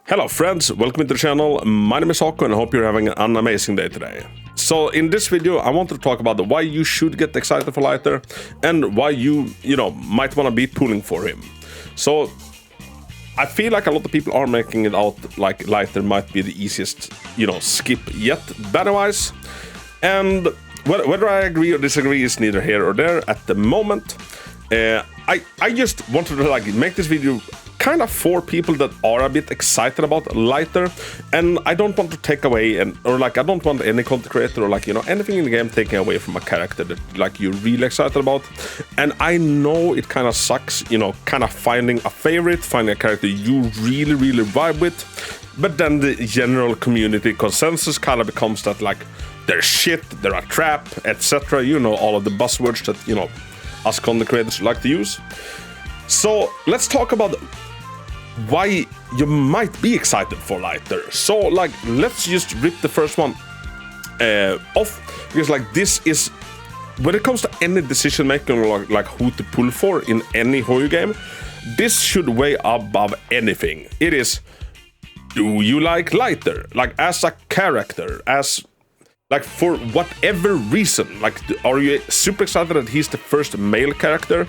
Hello friends, welcome to the channel. My name is Hako and I hope you're having an amazing day today. So in this video I want to talk about why you should get excited for Lighter and why you might want to be pulling for him. So I feel like a lot of people are making it out like Lighter might be the easiest, skip yet banner-wise. And whether I agree or disagree is neither here or there at the moment. I just wanted to make this video kind of for people that are a bit excited about Lighter, and I don't want to take away I don't want any content creator or anything in the game taking away from a character that you're really excited about. And I know it kind of sucks, kind of finding a favorite, finding a character you really vibe with, but then the general community consensus kind of becomes that they're shit, they're a trap, etc. All of the buzzwords that us content creators like to use. So let's talk about why you might be excited for Lighter. So let's just rip the first one off, because this is, when it comes to any decision making, like who to pull for in any Hoyo game, this should weigh above anything. It is, do you like Lighter as a character, as for whatever reason? Are you super excited that he's the first male character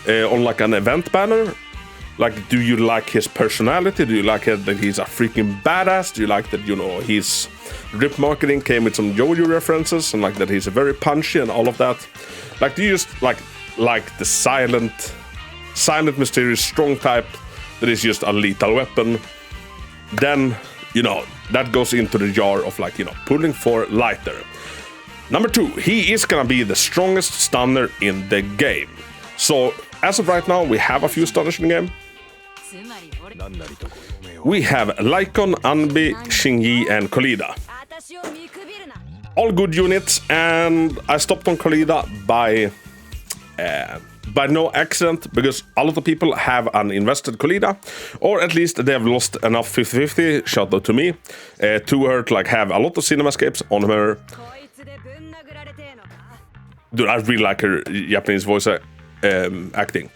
on an event banner? Do you like his personality? Do you like that he's a freaking badass? Do you like that, his rip marketing came with some JoJo references and that he's very punchy and all of that? Do you just like the silent, mysterious, strong type that is just a lethal weapon? Then, that goes into the jar of pulling for Lighter. Number 2, he is gonna be the strongest stunner in the game. So as of right now, we have a few stunners in the game. We have Lycon, Anbi, Shinji, and Calydon. All good units, and I stopped on Calydon by no accident, because a lot of people have an invested Calydon, or at least they have lost enough 50-50, shout out to me, to her to have a lot of cinema escapes on her. Dude, I really like her Japanese voice acting.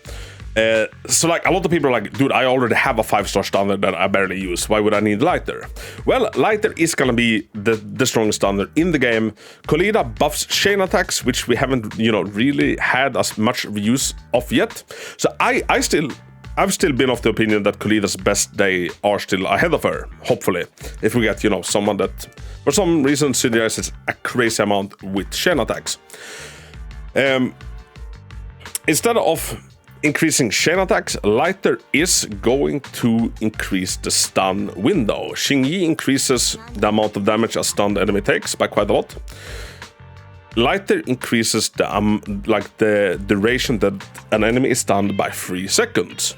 So a lot of people are dude, I already have a 5-star stunner that I barely use. Why would I need Lighter? Well, Lighter is gonna be the strongest stunner in the game. Calydon buffs chain attacks, which we haven't really had as much use of yet. So I've still been of the opinion that Calydon's best day are still ahead of her. Hopefully, if we get someone that for some reason synergizes a crazy amount with chain attacks. Instead of increasing chain attacks, Lighter is going to increase the stun window. Shinji increases the amount of damage a stunned enemy takes by quite a lot. Lighter increases the duration that an enemy is stunned by 3 seconds.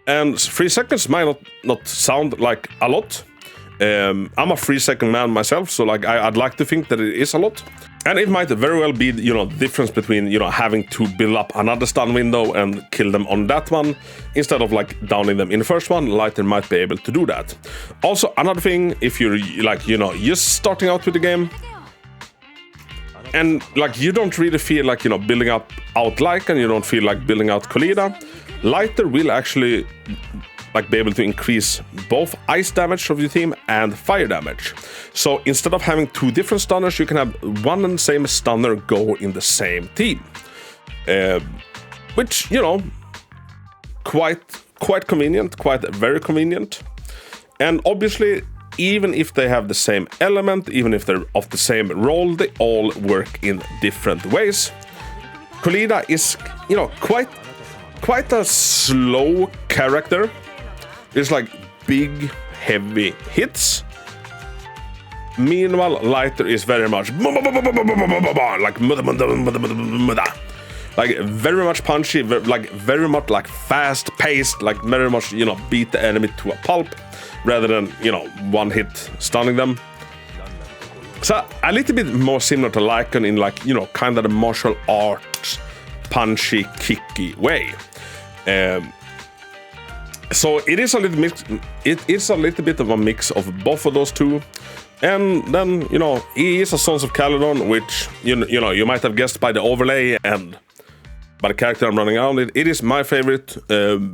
And 3 seconds might not sound like a lot. I'm a 3-second man myself, so I'd like to think that it is a lot. And it might very well be, the difference between, having to build up another stun window and kill them on that one, instead of downing them in the first one. Lighter might be able to do that. Also, another thing, if you're just starting out with the game, and you don't really feel building out Lycan, you don't feel like building out Calydon, Lighter will actually be able to increase both ice damage of your team and fire damage. So instead of having 2 different stunners, you can have one and the same stunner go in the same team. Which, quite convenient, very convenient. And obviously, even if they have the same element, even if they're of the same role, they all work in different ways. Calydon is, quite a slow character. It's big, heavy hits. Meanwhile, Lighter is very much very much punchy, very much fast paced, very much beat the enemy to a pulp, rather than one hit stunning them. So a little bit more similar to Lycan in kind of the martial arts punchy, kicky way. So it is a little mix. It is a little bit of a mix of both of those two, and then he is a Sons of Calydon, which you might have guessed by the overlay and by the character I'm running around. It is my favorite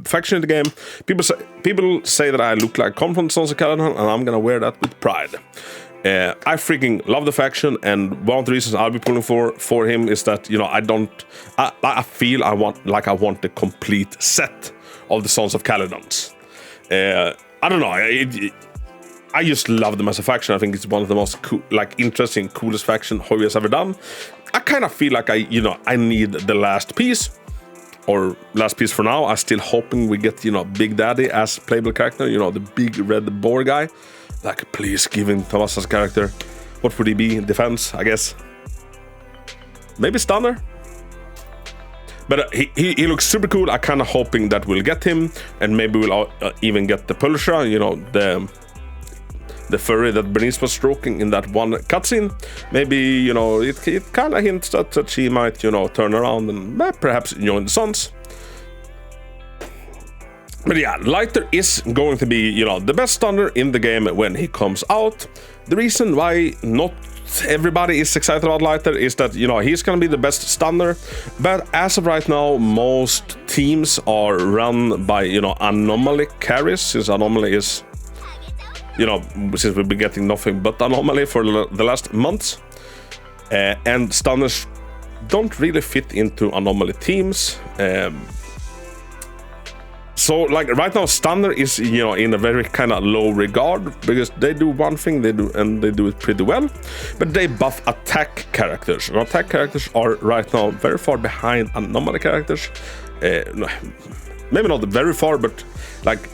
faction in the game. People say that I look like Confront Sons of Calydon, and I'm gonna wear that with pride. I freaking love the faction, and one of the reasons I'll be pulling for him is that, you know, I feel I want the complete set of the Sons of Calydons. I don't know. I just love them as a faction. I think it's one of the most cool, like, interesting, coolest faction Hoyo has ever done. I kind of feel like I need the last piece, or last piece for now. I'm still hoping we get, you know, Big Daddy as playable character. You know, the big red boar guy. Like, please give him Tomasa's character. What would he be? Defense, I guess. Maybe Stunner. But he looks super cool. I'm kind of hoping that we'll get him, and maybe we'll even get the Pulsar, you know, the furry that Bernice was stroking in that one cutscene. Maybe, you know, it kind of hints that she might, you know, turn around and perhaps join the Sons. But yeah, Lighter is going to be, you know, the best stunner in the game when he comes out. The reason why not everybody is excited about Lighter is that, you know, he's going to be the best stunner. But as of right now, most teams are run by, you know, Anomaly carries, since Anomaly is, you know, since we've been getting nothing but Anomaly for the last months. And stunners don't really fit into Anomaly teams. So, like, right now, Stunner is, you know, in a very kind of low regard, because they do one thing, they do it pretty well, but they buff attack characters. And attack characters are right now very far behind Anomaly characters. Maybe not very far, but, like,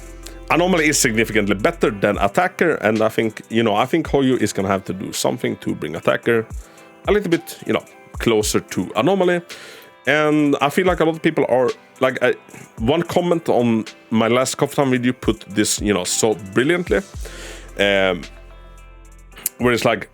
Anomaly is significantly better than Attacker, and I think, you know, I think Hoyo is gonna have to do something to bring Attacker a little bit, you know, closer to Anomaly. And I feel like a lot of people are, like, one comment on my last Coffee Time video put this, you know, so brilliantly. Where it's like,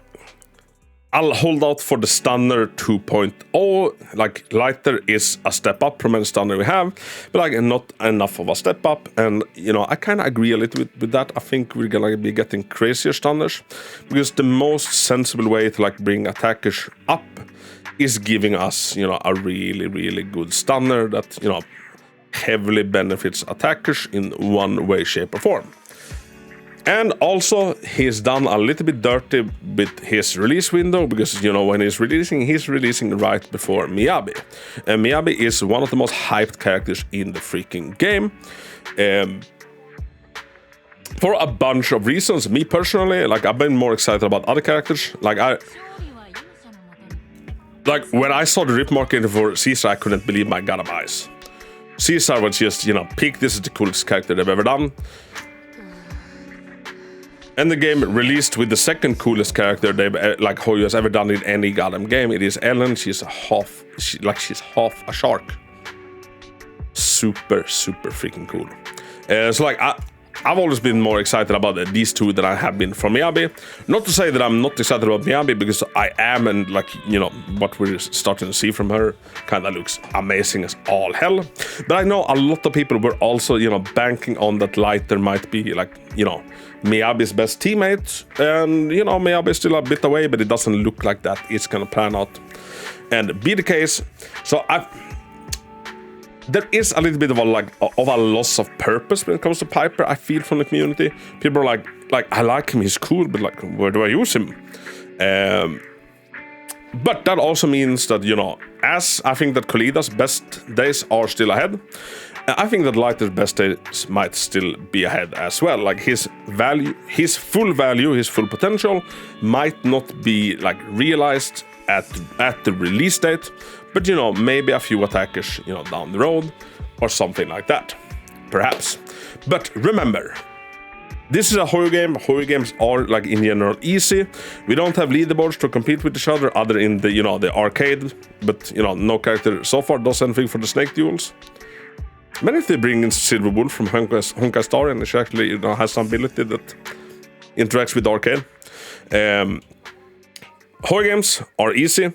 I'll hold out for the Stunner 2.0. Like, Lighter is a step up from any Stunner we have, but, like, not enough of a step up. And, you know, I kind of agree a little bit with that. I think we're gonna be getting crazier Stunners, because the most sensible way to, like, bring attackers up is giving us, you know, a really, really good stunner that, you know, heavily benefits attackers in one way, shape, or form. And also, he's done a little bit dirty with his release window, because, you know, when he's releasing right before Miyabi. And Miyabi is one of the most hyped characters in the freaking game. For a bunch of reasons. Me personally, like, I've been more excited about other characters. Like, when I saw the rip market for Caesar, I couldn't believe my goddamn eyes. Caesar was just, you know, peak, this is the coolest character they've ever done. And the game released with the second coolest character like Hoyo has ever done in any goddamn game. It is Ellen. She's half a shark. Super, super freaking cool. So, like, I've always been more excited about these two than I have been from Miyabi. Not to say that I'm not excited about Miyabi, because I am, and, like, you know, what we're starting to see from her kind of looks amazing as all hell. But I know a lot of people were also, you know, banking on that Lighter might be, like, you know, Miyabi's best teammate. And, you know, Miyabi is still a bit away, but it doesn't look like that it's gonna plan out and be the case. So there is a little bit of a loss of purpose when it comes to Piper, I feel, from the community. People are like, I like him, he's cool, but, like, where do I use him? But that also means that, you know, as I think that Calydon's best days are still ahead, I think that Lighter's best days might still be ahead as well. Like, his full value, his full potential might not be, like, realized at the release date, but, you know, maybe a few attackers, you know, down the road or something like that, perhaps. But remember, this is a Hoyo game. Hoyo games are, like, in general easy. We don't have leaderboards to compete with each other other in the, you know, the arcade, but, you know, no character so far does anything for the snake duels. Maybe if they bring in Silver Wolf from Honkai Star, and she actually, you know, has some ability that interacts with the arcade. Hoyo games are easy,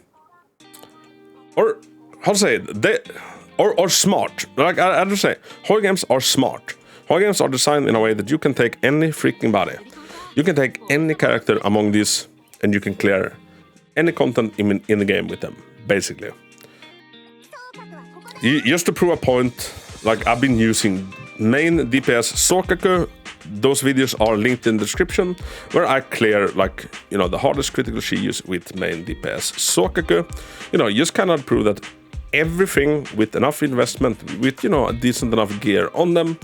or how to say it, or smart. Like, I just say, Hoyo games are smart. Hoyo games are designed in a way that you can take any freaking body, you can take any character among these, and you can clear any content in the game with them, basically. just to prove a point, like I've been using main DPS Sokaku. Those videos are linked in the description, where I clear, like, you know, the hardest critical she use with main DPS Sokaku. You know, just kind of prove that everything with enough investment, with, you know, a decent enough gear on them,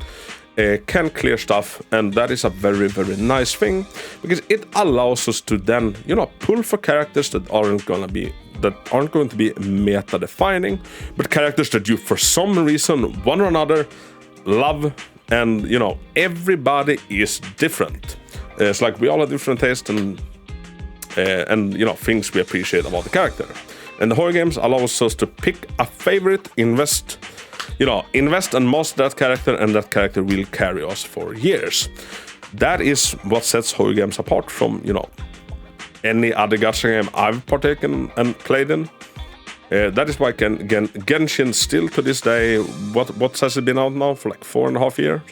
can clear stuff, and that is a very, very nice thing, because it allows us to then, you know, pull for characters that aren't going to be meta defining, but characters that you for some reason, one or another, love. And, you know, everybody is different. It's like we all have different tastes and you know, things we appreciate about the character. And the horror games allows us to pick a favorite, invest and master that character, and that character will carry us for years. That is what sets horror games apart from, you know, any other gacha game I've partaken and played in. That is why Genshin still to this day, what has it been out now for like 4.5 years?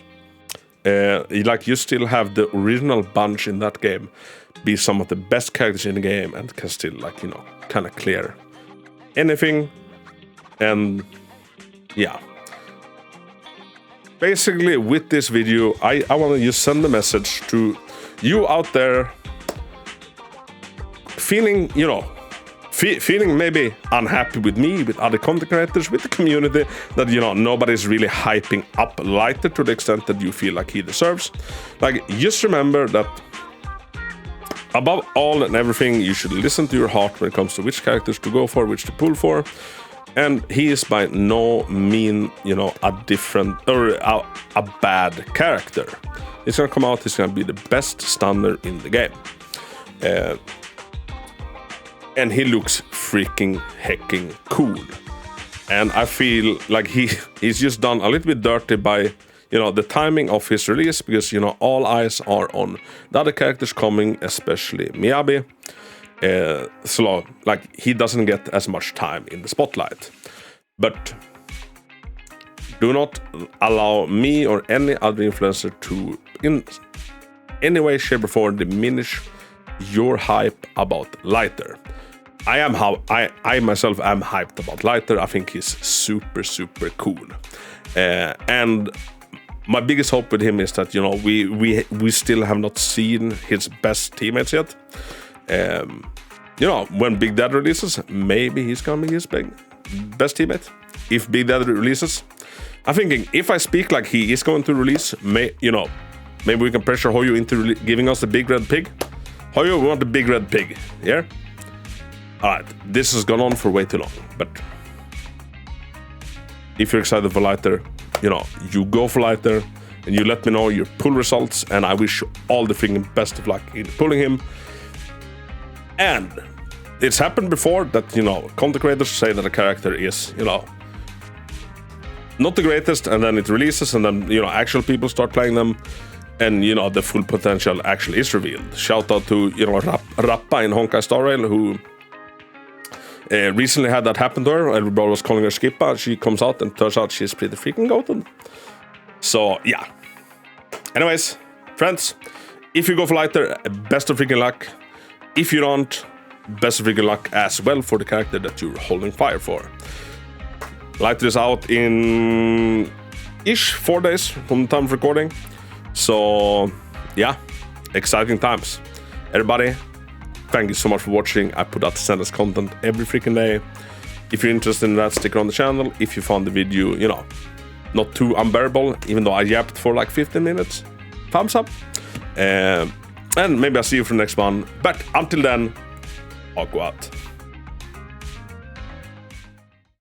Like you still have the original bunch in that game be some of the best characters in the game, and can still, like, you know, kind of clear anything. And yeah, basically with this video, I want to just send a message to you out there feeling, you know, feeling maybe unhappy with me, with other content creators, with the community, that, you know, nobody's really hyping up Lighter to the extent that you feel like he deserves. Like, just remember that above all and everything, you should listen to your heart when it comes to which characters to go for, which to pull for. And he is by no mean, you know, a different or a bad character. He's gonna come out, he's gonna be the best stunner in the game. And he looks freaking hecking cool. And I feel like he's just done a little bit dirty by, you know, the timing of his release, because, you know, all eyes are on the other characters coming, especially Miyabi. So, like, he doesn't get as much time in the spotlight. But do not allow me or any other influencer to, in any way, shape, or form, diminish your hype about Lighter. I myself am hyped about Lighter. I think he's super, super cool. And my biggest hope with him is that, you know, we still have not seen his best teammates yet. You know, when Big Dad releases, maybe he's gonna be his best teammate. If Big Dad releases, I'm thinking, if I speak like he is going to release, you know, maybe we can pressure Hoyo into giving us the big red pig. Hoyo, we want the big red pig. Yeah? Alright, this has gone on for way too long, but if you're excited for Lighter, you know, you go for Lighter, and you let me know your pull results, and I wish you all the freaking best of luck in pulling him. And it's happened before that, you know, content creators say that a character is, you know, not the greatest, and then it releases, and then, you know, actual people start playing them, and, you know, the full potential actually is revealed. Shout out to, you know, Rappa in Honkai Star Rail, who recently had that happen to her. Everybody was calling her Skippa. She comes out and turns out she's pretty freaking goated. So, yeah. Anyways, friends, if you go for Lighter, best of freaking luck. If you don't, best of freaking luck as well for the character that you're holding fire for. Lighter is out in 4 days from the time of recording. So, yeah, exciting times. Everybody, thank you so much for watching. I put out Zenless content every freaking day. If you're interested in that, stick around the channel. If you found the video, you know, not too unbearable, even though I yapped for like 15 minutes, thumbs up. And maybe I'll see you for the next one. But until then, I'll go out.